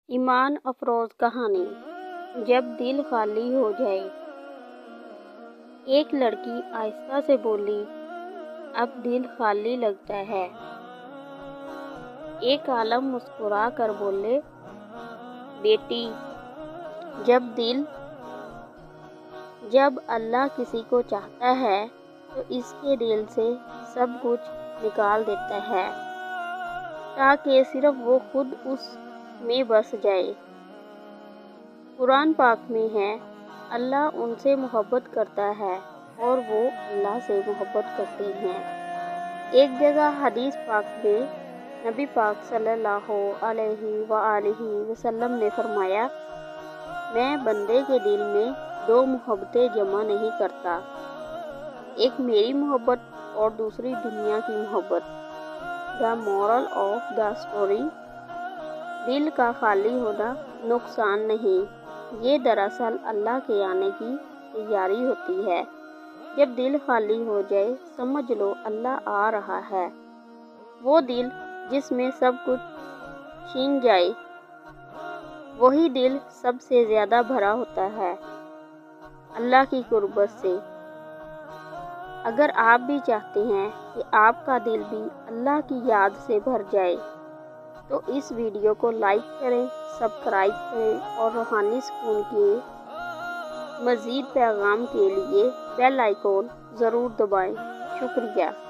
ایمان افروز کہانی جب دل خالی ہو جائے۔ ایک لڑکی آہستہ سے بولی، اب دل خالی لگتا ہے۔ ایک عالم مسکرا کر بولے، بیٹی، جب اللہ کسی کو چاہتا ہے تو اس کے دل سے سب کچھ نکال دیتا ہے تاکہ صرف وہ خود اس میں بس جائے۔ قرآن پاک میں ہے، اللہ ان سے محبت کرتا ہے اور وہ اللہ سے محبت کرتے ہیں۔ ایک جگہ حدیث پاک میں نبی پاک صلی اللہ علیہ وآلہ وسلم نے فرمایا، میں بندے کے دل میں دو محبتیں جمع نہیں کرتا، ایک میری محبت اور دوسری دنیا کی محبت۔ The moral of the story, دل کا خالی ہونا نقصان نہیں، یہ دراصل اللہ کے آنے کی تیاری ہوتی ہے۔ جب دل خالی ہو جائے سمجھ لو اللہ آ رہا ہے۔ وہ دل جس میں سب کچھ چھن جائے وہی دل سب سے زیادہ بھرا ہوتا ہے اللہ کی قربت سے۔ اگر آپ بھی چاہتے ہیں کہ آپ کا دل بھی اللہ کی یاد سے بھر جائے تو اس ویڈیو کو لائک کریں، سبسکرائب کریں اور روحانی سکون کے مزید پیغام کے لیے بیل آئیکن ضرور دبائیں۔ شکریہ۔